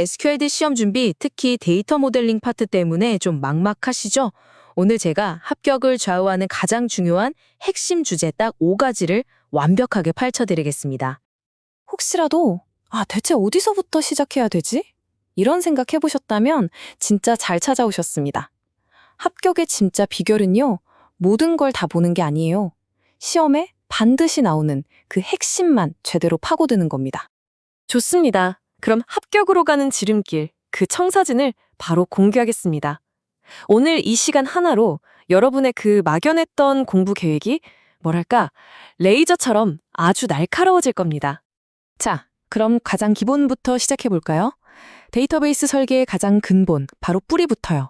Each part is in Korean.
SQL 시험 준비, 특히 데이터 모델링 파트 때문에 좀 막막하시죠? 오늘 제가 합격을 좌우하는 가장 중요한 핵심 주제 딱 5가지를 완벽하게 파헤쳐드리겠습니다. 혹시라도, 대체 어디서부터 시작해야 되지? 이런 생각 해보셨다면 진짜 잘 찾아오셨습니다. 합격의 진짜 비결은요, 모든 걸 다 보는 게 아니에요. 시험에 반드시 나오는 그 핵심만 제대로 파고드는 겁니다. 좋습니다. 그럼 합격으로 가는 지름길, 그 청사진을 바로 공개하겠습니다. 오늘 이 시간 하나로 여러분의 그 막연했던 공부 계획이 레이저처럼 아주 날카로워질 겁니다. 자, 그럼 가장 기본부터 시작해볼까요? 데이터베이스 설계의 가장 근본, 바로 뿌리부터요.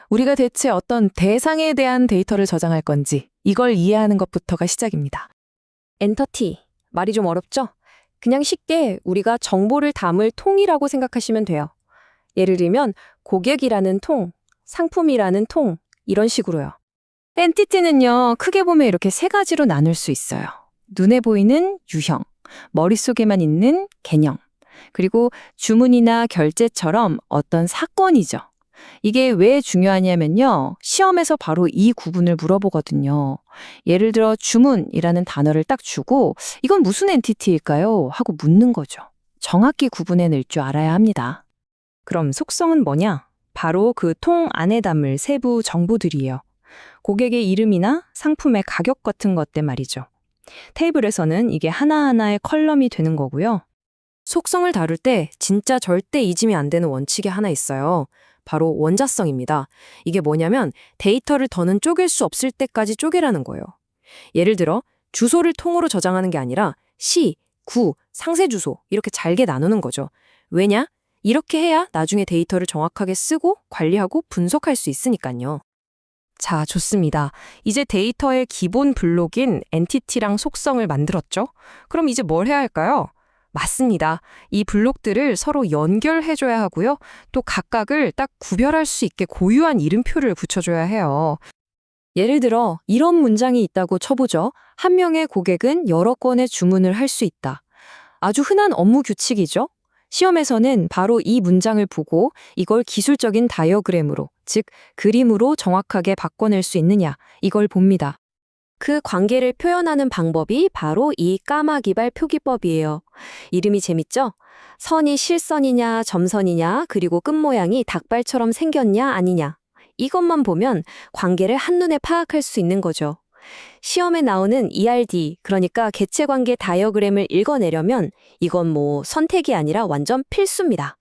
우리가 대체 어떤 대상에 대한 데이터를 저장할 건지 이걸 이해하는 것부터가 시작입니다. 엔터티, 말이 좀 어렵죠? 그냥 쉽게 우리가 정보를 담을 통이라고 생각하시면 돼요. 예를 들면 고객이라는 통, 상품이라는 통, 이런 식으로요. 엔티티는요, 크게 보면 이렇게 세 가지로 나눌 수 있어요. 눈에 보이는 유형, 머릿속에만 있는 개념, 그리고 주문이나 결제처럼 어떤 사건이죠. 이게 왜 중요하냐면요, 시험에서 바로 이 구분을 물어보거든요. 예를 들어 주문이라는 단어를 딱 주고 이건 무슨 엔티티일까요? 하고 묻는 거죠. 정확히 구분해낼 줄 알아야 합니다. 그럼 속성은 뭐냐? 바로 그 통 안에 담을 세부 정보들이에요. 고객의 이름이나 상품의 가격 같은 것들 말이죠. 테이블에서는 이게 하나하나의 컬럼이 되는 거고요. 속성을 다룰 때 진짜 절대 잊으면 안 되는 원칙이 하나 있어요. 바로 원자성입니다. 이게 뭐냐면 데이터를 더는 쪼갤 수 없을 때까지 쪼개라는 거예요. 예를 들어 주소를 통으로 저장하는 게 아니라 시, 구, 상세 주소 이렇게 잘게 나누는 거죠. 왜냐? 이렇게 해야 나중에 데이터를 정확하게 쓰고 관리하고 분석할 수 있으니까요. 자, 좋습니다. 이제 데이터의 기본 블록인 엔티티랑 속성을 만들었죠? 그럼 이제 뭘 해야 할까요? 맞습니다. 이 블록들을 서로 연결해줘야 하고요. 또 각각을 딱 구별할 수 있게 고유한 이름표를 붙여줘야 해요. 예를 들어 이런 문장이 있다고 쳐보죠. 한 명의 고객은 여러 건의 주문을 할 수 있다. 아주 흔한 업무 규칙이죠. 시험에서는 바로 이 문장을 보고 이걸 기술적인 다이어그램으로, 즉 그림으로 정확하게 바꿔낼 수 있느냐, 이걸 봅니다. 그 관계를 표현하는 방법이 바로 이 까마귀발 표기법이에요. 이름이 재밌죠? 선이 실선이냐, 점선이냐, 그리고 끝 모양이 닭발처럼 생겼냐, 아니냐. 이것만 보면 관계를 한눈에 파악할 수 있는 거죠. 시험에 나오는 ERD, 그러니까 개체관계 다이어그램을 읽어내려면 이건 선택이 아니라 완전 필수입니다.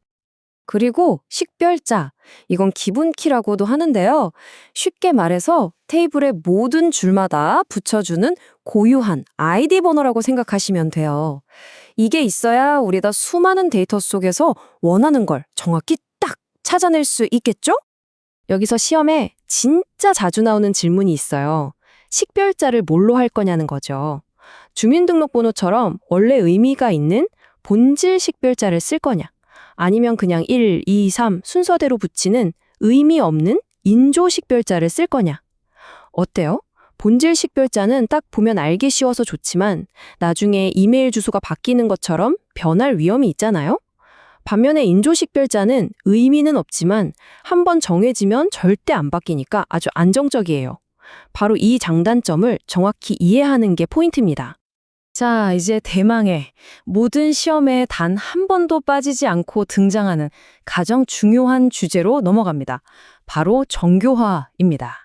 그리고 식별자, 이건 기본키라고도 하는데요. 쉽게 말해서 테이블의 모든 줄마다 붙여주는 고유한 아이디 번호라고 생각하시면 돼요. 이게 있어야 우리가 수많은 데이터 속에서 원하는 걸 정확히 딱 찾아낼 수 있겠죠? 여기서 시험에 진짜 자주 나오는 질문이 있어요. 식별자를 뭘로 할 거냐는 거죠. 주민등록번호처럼 원래 의미가 있는 본질 식별자를 쓸 거냐? 아니면 그냥 1, 2, 3 순서대로 붙이는 의미 없는 인조 식별자를 쓸 거냐? 어때요? 본질 식별자는 딱 보면 알기 쉬워서 좋지만 나중에 이메일 주소가 바뀌는 것처럼 변할 위험이 있잖아요? 반면에 인조 식별자는 의미는 없지만 한번 정해지면 절대 안 바뀌니까 아주 안정적이에요. 바로 이 장단점을 정확히 이해하는 게 포인트입니다. 자, 이제 대망의 모든 시험에 단 한 번도 빠지지 않고 등장하는 가장 중요한 주제로 넘어갑니다. 바로 정교화입니다.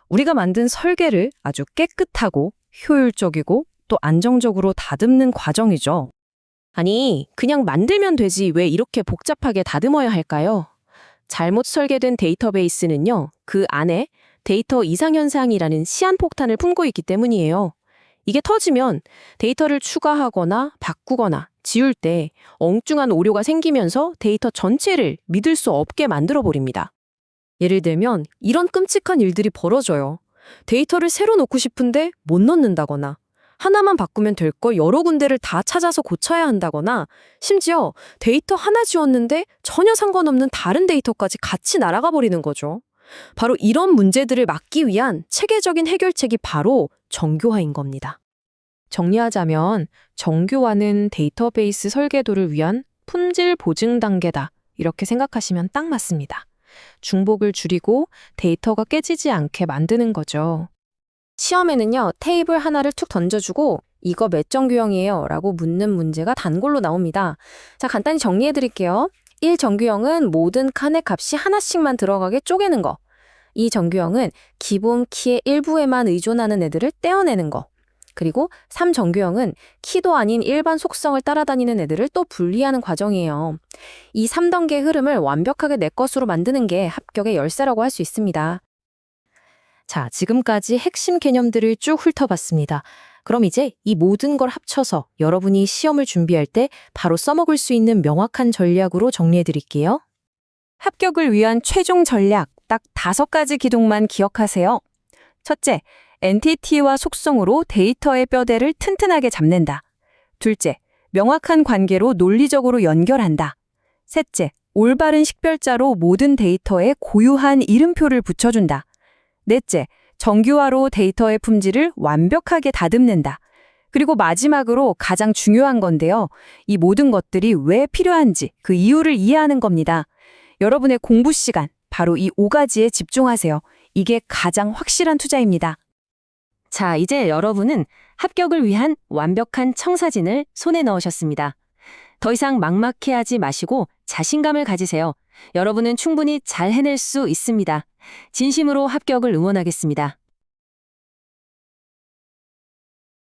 우리가 만든 설계를 아주 깨끗하고 효율적이고 또 안정적으로 다듬는 과정이죠. 아니, 그냥 만들면 되지 왜 이렇게 복잡하게 다듬어야 할까요? 잘못 설계된 데이터베이스는요, 그 안에 데이터 이상현상이라는 시한폭탄을 품고 있기 때문이에요. 이게 터지면 데이터를 추가하거나 바꾸거나 지울 때 엉뚱한 오류가 생기면서 데이터 전체를 믿을 수 없게 만들어버립니다. 예를 들면 이런 끔찍한 일들이 벌어져요. 데이터를 새로 넣고 싶은데 못 넣는다거나 하나만 바꾸면 될 걸 여러 군데를 다 찾아서 고쳐야 한다거나 심지어 데이터 하나 지웠는데 전혀 상관없는 다른 데이터까지 같이 날아가 버리는 거죠. 바로 이런 문제들을 막기 위한 체계적인 해결책이 바로 정교화인 겁니다. 정리하자면 정교화는 데이터베이스 설계도를 위한 품질 보증 단계다. 이렇게 생각하시면 딱 맞습니다. 중복을 줄이고 데이터가 깨지지 않게 만드는 거죠. 시험에는요, 테이블 하나를 툭 던져주고 이거 몇 정규형이에요? 라고 묻는 문제가 단골로 나옵니다. 자, 간단히 정리해 드릴게요. 1 정규형은 모든 칸의 값이 하나씩만 들어가게 쪼개는 거. 2 정규형은 기본 키의 일부에만 의존하는 애들을 떼어내는 거. 그리고 3 정규형은 키도 아닌 일반 속성을 따라다니는 애들을 또 분리하는 과정이에요. 이 3단계 흐름을 완벽하게 내 것으로 만드는 게 합격의 열쇠라고 할 수 있습니다. 자, 지금까지 핵심 개념들을 쭉 훑어봤습니다. 그럼 이제 이 모든 걸 합쳐서 여러분이 시험을 준비할 때 바로 써먹을 수 있는 명확한 전략으로 정리해 드릴게요. 합격을 위한 최종 전략 딱 5가지 기둥만 기억하세요. 첫째, 엔티티와 속성으로 데이터의 뼈대를 튼튼하게 잡는다. 둘째, 명확한 관계로 논리적으로 연결한다. 셋째, 올바른 식별자로 모든 데이터에 고유한 이름표를 붙여준다. 넷째, 정규화로 데이터의 품질을 완벽하게 다듬는다. 그리고 마지막으로 가장 중요한 건데요. 이 모든 것들이 왜 필요한지 그 이유를 이해하는 겁니다. 여러분의 공부 시간, 바로 이 5가지에 집중하세요. 이게 가장 확실한 투자입니다. 자, 이제 여러분은 합격을 위한 완벽한 청사진을 손에 넣으셨습니다. 더 이상 막막해하지 마시고 자신감을 가지세요. 여러분은 충분히 잘 해낼 수 있습니다. 진심으로 합격을 응원하겠습니다.